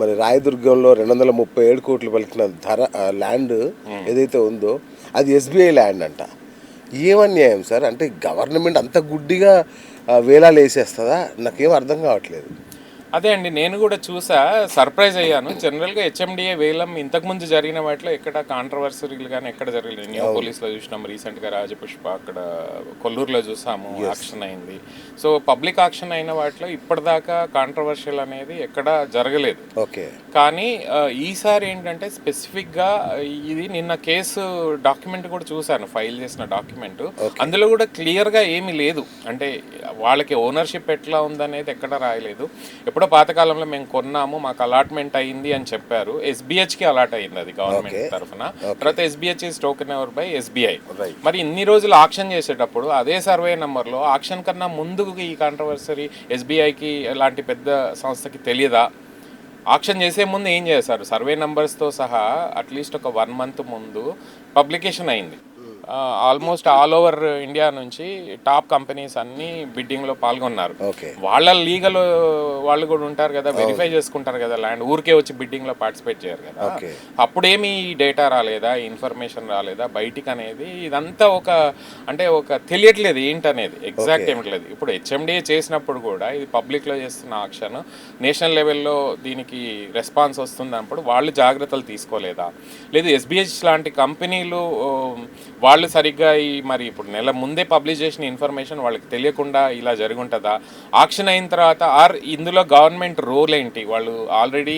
మరి రాయదుర్గంలో 237 కోట్లు పలికిన ల్యాండ్ ఏదైతే ఉందో అది ఎస్బీఐ ల్యాండ్ అంట. ఏమన్యాయం సార్? అంటే గవర్నమెంట్ అంత గుడ్డిగా వేలాలు వేసేస్తుందా? నాకేం అర్థం కావట్లేదు. అదే అండి, నేను కూడా చూసా, సర్ప్రైజ్ అయ్యాను. జనరల్గా హెచ్ఎండిఏ వేలం ఇంతకుముందు జరిగిన వాటిలో ఎక్కడ కాంట్రవర్సరీలు కానీ ఎక్కడ జరగలేదు. న్యూ పోలీస్లో చూసినాం, రీసెంట్గా రాజపుష్ప అక్కడ కొల్లూరులో చూసాము, ఆక్షన్ అయింది. సో పబ్లిక్ ఆక్షన్ అయిన వాటిలో ఇప్పటిదాకా కాంట్రవర్షియల్ అనేది ఎక్కడ జరగలేదు. ఓకే. కానీ ఈసారి ఏంటంటే స్పెసిఫిక్గా ఇది నిన్న కేసు డాక్యుమెంట్ కూడా చూశాను, ఫైల్ చేసిన డాక్యుమెంట్. అందులో కూడా క్లియర్గా ఏమీ లేదు, అంటే వాళ్ళకి ఓనర్షిప్ ఎట్లా ఉందనేది ఎక్కడ రాయలేదు. ఎప్పుడో పాతకాలంలో మేము కొన్నాము, మాకు అలాట్మెంట్ అయ్యింది అని చెప్పారు. ఎస్బీహెచ్కి అలాట్ అయ్యింది అది గవర్నమెంట్ తరఫున. తర్వాత SBH is token over by SBI. మరి ఇన్ని రోజులు ఆక్షన్ చేసేటప్పుడు అదే సర్వే నెంబర్లో ఆక్షన్ కన్నా ముందు ఈ కాంట్రవర్సరీ ఎస్బీఐకి లాంటి పెద్ద సంస్థకి తెలియదా? ఆక్షన్ చేసే ముందు ఏం చేశారు? సర్వే నెంబర్స్తో సహా అట్లీస్ట్ ఒక 1 month ముందు పబ్లికేషన్ అయింది. ఆల్మోస్ట్ ఆల్ ఓవర్ ఇండియా నుంచి టాప్ కంపెనీస్ అన్ని బిడ్డింగ్లో పాల్గొన్నారు. వాళ్ళ లీగల్ వాళ్ళు కూడా ఉంటారు కదా, వెరిఫై చేసుకుంటారు కదా ల్యాండ్, ఊరికే వచ్చి బిడ్డింగ్లో పార్టిసిపేట్ చేయరు కదా. అప్పుడేమి డేటా రాలేదా, ఇన్ఫర్మేషన్ రాలేదా బయటికి అనేది? ఇదంతా ఒక తెలియట్లేదు ఏంటనేది, ఎగ్జాక్ట్ ఏమిట్లేదు. ఇప్పుడు హెచ్ఎండిఏ చేసినప్పుడు కూడా ఇది పబ్లిక్లో చేస్తున్న ఆక్షన్, నేషనల్ లెవెల్లో దీనికి రెస్పాన్స్ వస్తున్నప్పుడు వాళ్ళు జాగ్రత్తలు తీసుకోలేదా? లేదు ఎస్బీహెచ్ లాంటి కంపెనీలు వాళ్ళు సరిగ్గా మరి ఇప్పుడు నెల ముందే పబ్లిష్ చేసిన ఇన్ఫర్మేషన్ వాళ్ళకి తెలియకుండా ఇలా జరుగుంటుందా? ఆక్షన్ అయిన తర్వాత ఇందులో గవర్నమెంట్ రోల్ ఏంటి? వాళ్ళు ఆల్రెడీ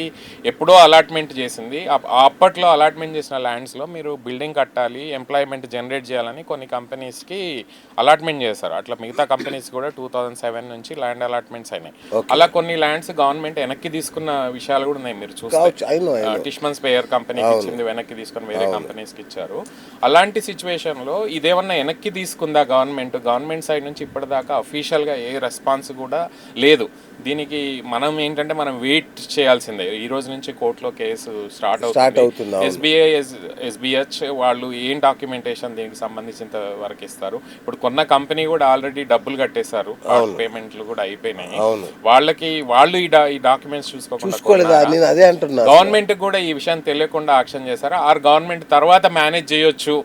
ఎప్పుడో అలాట్మెంట్ చేసింది, అప్పట్లో అలాట్మెంట్ చేసిన ల్యాండ్స్లో మీరు బిల్డింగ్ కట్టాలి, ఎంప్లాయ్మెంట్ జనరేట్ చేయాలని కొన్ని కంపెనీస్కి అలాట్మెంట్ చేశారు. అట్లా మిగతా కంపెనీస్ కూడా 2007 నుంచి ల్యాండ్ అలాట్మెంట్స్ అయినాయి. అలా కొన్ని ల్యాండ్స్ గవర్నమెంట్ వెనక్కి తీసుకున్న విషయాలు కూడా ఉన్నాయి. మీరు చూస్తే టిష్మన్ స్పేయర్ కంపెనీకి ఇచ్చింది, వెనక్కి తీసుకొని వేరే కంపెనీస్కి ఇచ్చారు. అలాంటి సిచ్యువేషన్లో ఇదేమన్నా వెనక్కి తీసుకుందా గవర్నమెంట్ సైడ్ నుంచి? ఇప్పటిదాకా అఫీషియల్గా ఏ రెస్పాన్స్ కూడా లేదు. దీనికి మనం ఏంటంటే మనం వెయిట్ చేయాల్సిందే. ఈ రోజు నుంచి కోర్టులో కేసు స్టార్ట్ అవుతుంది. ఎస్బీహెచ్ వాళ్ళు ఏం డాక్యుమెంటేషన్ దీనికి సంబంధించినంత వరకు ఇస్తారు. ఇప్పుడు కొన్న కంపెనీ కూడా ఆల్రెడీ డబ్బులు కట్టేశారు, పేమెంట్లు కూడా అయిపోయినాయి. వాళ్ళు ఈ డాక్యుమెంట్స్ చూసుకోకుండా గవర్నమెంట్ కూడా ఈ విషయం తెలియకుండా ఆక్షన్ చేశారు. గవర్నమెంట్ తర్వాత మేనేజ్ చేయొచ్చు,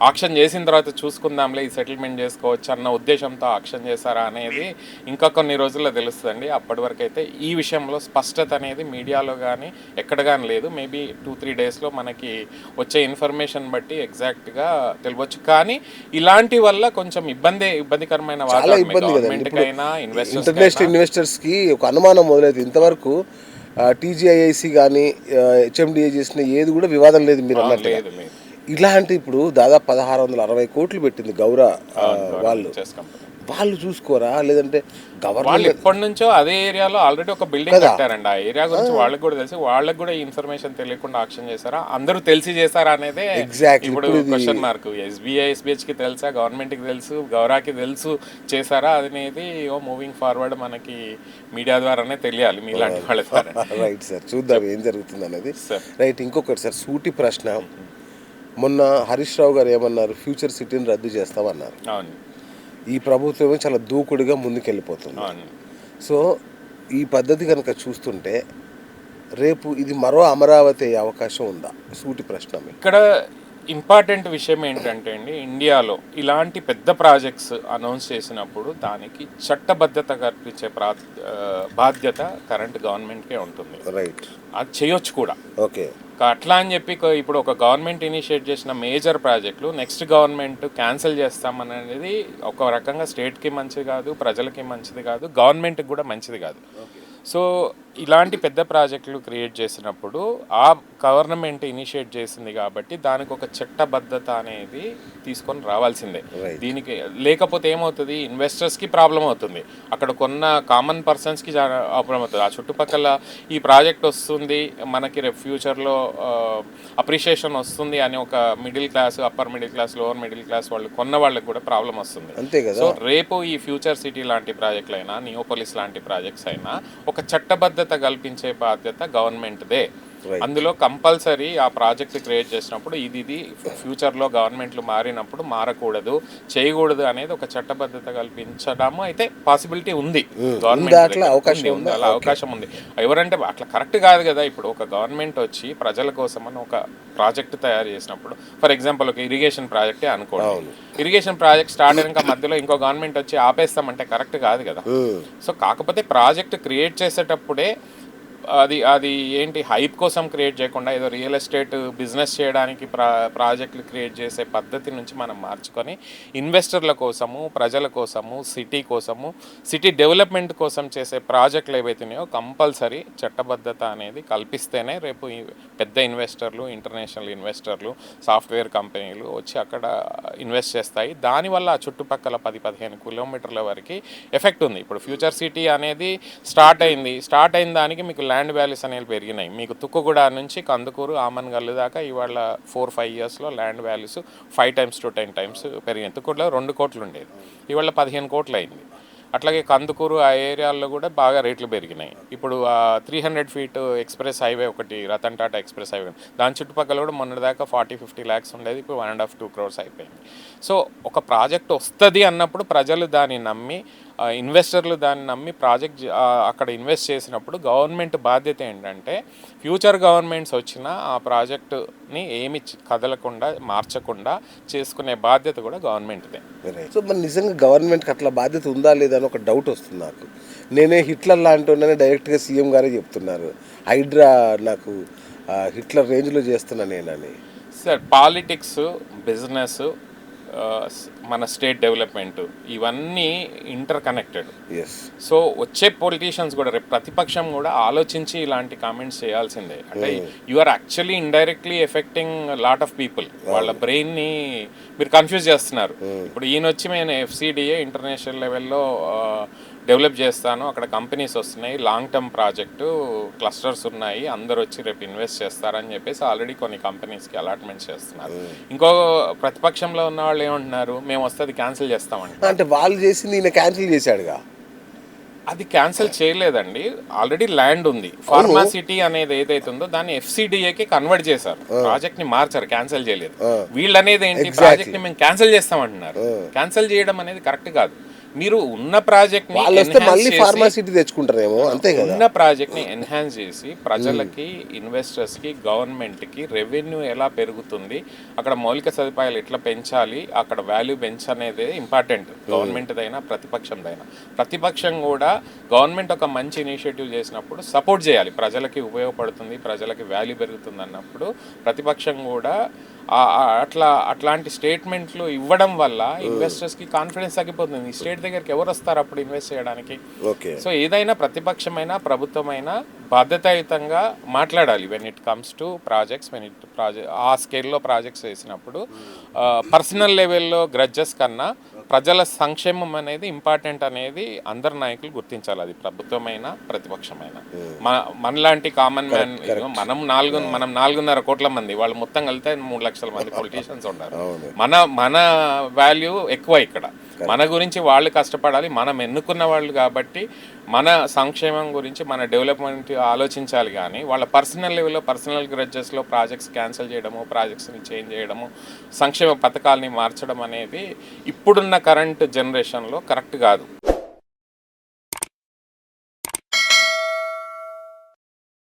ఆక్షన్ చేసిన తర్వాత చూసుకుందాంలే, ఈ సెటిల్మెంట్ చేసుకోవచ్చు అన్న ఉద్దేశంతో ఆక్షన్ చేశారా అనేది ఇంకా కొన్ని రోజుల్లో తెలుస్తుందండి. అప్పటి వరకు అయితే ఈ విషయంలో స్పష్టత అనేది మీడియాలో కానీ ఎక్కడ కానీ లేదు. మేబీ 2-3 డేస్లో మనకి వచ్చే ఇన్ఫర్మేషన్ బట్టి ఎగ్జాక్ట్గా తెలియవచ్చు. కానీ ఇలాంటి వల్ల కొంచెం ఇబ్బందికరమైన గవర్నమెంట్కైనా ఇంటర్నేషనల్ ఇన్వెస్టర్స్కి ఒక అనుమానం మొదలైంది. ఇంతవరకు టీజీఐఐసి కానీ హెచ్ఎండిఏ చేసిన ఏది కూడా వివాదం లేదు మీరు అన్నట్టు. ఇలాంటి ఇప్పుడు దాదాపు 1660 కోట్లు పెట్టింది గౌరా వాళ్ళు చూసుకోరా? లేదంటే వాళ్ళు ఎప్పటి నుంచో అదే ఏరియాలో ఆల్రెడీ ఒక బిల్డింగ్ కట్టారండి. ఆ ఏరియా గురించి వాళ్ళకి కూడా తెలిసి, వాళ్ళకి కూడా ఈ ఇన్ఫర్మేషన్ తెలియకుండా ఆక్షన్ చేశారా, అందరూ తెలిసి చేశారా అనేది ఇప్పుడు క్వశ్చన్ మార్క్. ఎస్బీహెచ్కి తెలుసా, గవర్నమెంట్కి తెలుసు, గౌరాకి తెలుసు చేశారా అనేది మూవింగ్ ఫార్వర్డ్ మనకి మీడియా ద్వారానే తెలియాలి, మీలాంటి వాళ్ళ ద్వారా. రైట్ సార్, చూద్దాం ఏం జరుగుతుంది అనేది. రైట్, ఇంకొకటి సార్, సూటి ప్రశ్న. మొన్న హరీష్ రావు గారు ఏమన్నారు? ఫ్యూచర్ సిటీని రద్దు చేస్తామన్నారు. ఈ ప్రభుత్వమే చాలా దూకుడుగా ముందుకెళ్ళిపోతుంది. సో ఈ పద్ధతి కనుక చూస్తుంటే రేపు ఇది మరో అమరావతి అయ్యే అవకాశం ఉందా? సూటి ప్రశ్న. ఇక్కడ ఇంపార్టెంట్ విషయం ఏంటంటే అండి, ఇండియాలో ఇలాంటి పెద్ద ప్రాజెక్ట్స్ అనౌన్స్ చేసినప్పుడు దానికి చట్టబద్ధత కల్పించే బాధ్యత కరెంట్ గవర్నమెంట్కే ఉంటుంది. రైట్, అది చేయొచ్చు కూడా. ఓకే. అట్లా అని చెప్పి ఇప్పుడు ఒక గవర్నమెంట్ ఇనిషియేట్ చేసిన మేజర్ ప్రాజెక్టులు నెక్స్ట్ గవర్నమెంట్ క్యాన్సిల్ చేస్తామనేది ఒక రకంగా స్టేట్కి మంచిది కాదు, ప్రజలకి మంచిది కాదు, గవర్నమెంట్కి కూడా మంచిది కాదు. సో ఇలాంటి పెద్ద ప్రాజెక్టులు క్రియేట్ చేసినప్పుడు ఆ గవర్నమెంట్ ఇనిషియేట్ చేసింది కాబట్టి దానికి ఒక చట్టబద్ధత అనేది తీసుకొని రావాల్సిందే. దీనికి లేకపోతే ఏమవుతుంది, ఇన్వెస్టర్స్కి ప్రాబ్లం అవుతుంది, అక్కడ కొన్న కామన్ పర్సన్స్కి ప్రాబ్లం అవుతుంది. ఆ చుట్టుపక్కల ఈ ప్రాజెక్ట్ వస్తుంది, మనకి రేపు ఫ్యూచర్లో అప్రిషియేషన్ వస్తుంది అని ఒక middle class, upper middle class, lower middle class వాళ్ళు కొన్న వాళ్ళకి కూడా ప్రాబ్లం వస్తుంది. అంతే కదా. సో రేపు ఈ ఫ్యూచర్ సిటీ లాంటి ప్రాజెక్టులు అయినా, నియోపోలిస్ లాంటి ప్రాజెక్ట్స్ అయినా ఒక చట్టబద్ధత కల్పించే బాధ్యత గవర్నమెంట్దే. అందులో కంపల్సరీ ఆ ప్రాజెక్ట్ క్రియేట్ చేసినప్పుడు ఇది ఫ్యూచర్లో గవర్నమెంట్లు మారినప్పుడు మారకూడదు, చేయకూడదు అనేది ఒక చట్టబద్ధత కల్పించడము అయితే పాసిబిలిటీ ఉంది. గవర్నమెంట్ అలా అవకాశం ఉంది. ఎవరంటే అట్లా కరెక్ట్ కాదు కదా. ఇప్పుడు ఒక గవర్నమెంట్ వచ్చి ప్రజల కోసం అని ఒక ప్రాజెక్ట్ తయారు చేసినప్పుడు, ఫర్ ఎగ్జాంపుల్ ఒక ఇరిగేషన్ ప్రాజెక్టే అనుకోండి, ఇరిగేషన్ ప్రాజెక్ట్ స్టార్ట్ అయినాక మధ్యలో ఇంకో గవర్నమెంట్ వచ్చి ఆపేస్తామంటే కరెక్ట్ కాదు కదా. సో కాకపోతే ప్రాజెక్ట్ క్రియేట్ చేసేటప్పుడే అది ఏంటి హైప్ కోసం క్రియేట్ చేయకుండా ఏదో రియల్ ఎస్టేట్ బిజినెస్ చేయడానికి ప్రాజెక్టులు క్రియేట్ చేసే పద్ధతి నుంచి మనం మార్చుకొని ఇన్వెస్టర్ల కోసము, ప్రజల కోసము, సిటీ కోసము, సిటీ డెవలప్మెంట్ కోసం చేసే ప్రాజెక్టులు ఏవైతున్నాయో కంపల్సరీ చట్టబద్ధత అనేది కల్పిస్తేనే రేపు పెద్ద ఇన్వెస్టర్లు, ఇంటర్నేషనల్ ఇన్వెస్టర్లు, సాఫ్ట్వేర్ కంపెనీలు వచ్చి అక్కడ ఇన్వెస్ట్ చేస్తాయి. దానివల్ల ఆ చుట్టుపక్కల 10-15 కిలోమీటర్ల వరకు ఎఫెక్ట్ ఉంది. ఇప్పుడు ఫ్యూచర్ సిటీ అనేది స్టార్ట్ అయిన దానికి మీకు ల్యాండ్ వాల్యూస్ అనేవి పెరిగినాయి. మీకు తుక్కుగూడ నుంచి కందుకూరు, ఆమన్గల్లు దాకా ఇవాళ 4-5 ఇయర్స్లో land values 5 times to 10 times పెరిగినాయి. తుక్కుగూడలో 2 కోట్లు ఉండేది, ఇవాళ 15 కోట్లు అయింది. అట్లాగే కందుకూరు ఆ ఏరియాల్లో కూడా బాగా రేట్లు పెరిగినాయి. ఇప్పుడు 300 feet ఎక్స్ప్రెస్ హైవే ఒకటి, రతన్ టాటా ఎక్స్ప్రెస్ హైవే, దాని చుట్టుపక్కల కూడా మొన్నటిదాకా 40-50 lakhs ఉండేది, ఇప్పుడు 1.5-2 crores అయిపోయింది. సో ఒక ప్రాజెక్ట్ వస్తుంది అన్నప్పుడు ప్రజలు దాన్ని నమ్మి, ఇన్వెస్టర్లు దాన్ని నమ్మి ప్రాజెక్ట్ అక్కడ ఇన్వెస్ట్ చేసినప్పుడు గవర్నమెంట్ బాధ్యత ఏంటంటే ఫ్యూచర్ గవర్నమెంట్స్ వచ్చినా ఆ ప్రాజెక్టుని ఏమి కదలకుండా, మార్చకుండా చేసుకునే బాధ్యత కూడా గవర్నమెంట్దే. సో మరి నిజంగా గవర్నమెంట్కి అట్లా బాధ్యత ఉందా లేదా అని ఒక డౌట్ వస్తుంది నాకు. నేనే హిట్లర్ లాంటి డైరెక్ట్గా సీఎం గారే చెప్తున్నారు, హైడ్రా నాకు హిట్లర్ రేంజ్లో చేస్తున్నా నేనని. సార్ పాలిటిక్స్, బిజినెస్, మన స్టేట్ డెవలప్మెంట్ ఇవన్నీ ఇంటర్ కనెక్టెడ్. సో వచ్చే పొలిటీషియన్స్ కూడా, రేపు ప్రతిపక్షం కూడా ఆలోచించి ఇలాంటి కామెంట్స్ చేయాల్సిందే. అంటే you are actually indirectly affecting lot of people. వాళ్ళ బ్రెయిన్ని మీరు కన్ఫ్యూజ్ చేస్తున్నారు. ఇప్పుడు ఈయన వచ్చి నేను FCDA ఇంటర్నేషనల్ లెవెల్లో డెవలప్ చేస్తాను, అక్కడ కంపెనీస్ వస్తున్నాయి, లాంగ్ టర్మ్ ప్రాజెక్టు, క్లస్టర్స్ ఉన్నాయి, అందరు వచ్చి రేపు ఇన్వెస్ట్ చేస్తారని చెప్పేసి ఆల్రెడీ కొన్ని కంపెనీస్కి అలాట్మెంట్స్ చేస్తున్నారు. ఇంకో ప్రతిపక్షంలో ఉన్న వాళ్ళు ఏమంటున్నారు, మేము వస్తుంది క్యాన్సిల్ చేస్తామంటే. అంటే వాళ్ళు చేసింది ఈయన క్యాన్సిల్ చేశాడుగా. అది క్యాన్సిల్ చేయలేదండి, ఆల్రెడీ ల్యాండ్ ఉంది. ఫార్మా సిటీ అనేది ఏదైతే ఉందో దాన్ని FCDAకి కన్వర్ట్ చేశారు, ప్రాజెక్ట్ ని మార్చారు, క్యాన్సిల్ చేయలేదు. వీళ్ళు అనేది ఏంటి, ప్రాజెక్ట్ ని మేము క్యాన్సిల్ చేస్తామంటున్నారు. క్యాన్సిల్ చేయడం అనేది కరెక్ట్ కాదు. మీరు ఉన్న ప్రాజెక్ట్ ని తెచ్చుకుంటారేమో, అంతే కదా. ఉన్న ప్రాజెక్ట్ ని ఎన్హాన్స్ చేసి ప్రజలకి, ఇన్వెస్టర్స్ కి, గవర్నమెంట్ కి రెవెన్యూ ఎలా పెరుగుతుంది, అక్కడ మౌలిక సదుపాయాలు ఎట్లా పెంచాలి, అక్కడ వాల్యూ పెంచనేదే ఇంపార్టెంట్. గవర్నమెంట్దైనా ప్రతిపక్షందైనా. ప్రతిపక్షం కూడా గవర్నమెంట్ ఒక మంచి ఇనిషియేటివ్ చేసినప్పుడు సపోర్ట్ చేయాలి, ప్రజలకి ఉపయోగపడుతుంది, ప్రజలకి వాల్యూ పెరుగుతుంది అన్నప్పుడు ప్రతిపక్షం కూడా అట్లాంటి స్టేట్మెంట్లు ఇవ్వడం వల్ల ఇన్వెస్టర్స్కి కాన్ఫిడెన్స్ తగ్గిపోతుంది. ఈ స్టేట్ దగ్గరికి ఎవరు వస్తారు అప్పుడు ఇన్వెస్ట్ చేయడానికి? సో ఏదైనా ప్రతిపక్షమైనా ప్రభుత్వమైనా బాధ్యతాయుతంగా మాట్లాడాలి. When it comes to projects, ఆ స్కేల్లో ప్రాజెక్ట్స్ వేసినప్పుడు పర్సనల్ లెవెల్లో గ్రడ్జెస్ కన్నా ప్రజల సంక్షేమం అనేది ఇంపార్టెంట్ అనేది అందరు నాయకులు గుర్తించాలి. అది ప్రభుత్వమైనా ప్రతిపక్షమైనా. మనలాంటి కామన్ మ్యాన్, మనం 4.5 కోట్ల మంది, వాళ్ళు మొత్తం కలితే 3 లక్షల మంది పొలిటీషియన్స్ ఉన్నారు. మన వాల్యూ ఎక్కువ ఇక్కడ. మన గురించి వాళ్ళు కష్టపడాలి, మనం ఎన్నుకున్న వాళ్ళు కాబట్టి మన సంక్షేమం గురించి, మన డెవలప్మెంట్ ఆలోచించాలి. కానీ వాళ్ళ పర్సనల్ లెవెల్లో, పర్సనల్ గ్రడ్జెస్లో ప్రాజెక్ట్స్ క్యాన్సిల్ చేయడము, ప్రాజెక్ట్స్ని చేంజ్ చేయడము, సంక్షేమ పథకాలని మార్చడం అనేది ఇప్పుడున్న కరెంట్ జనరేషన్లో కరెక్ట్ కాదు.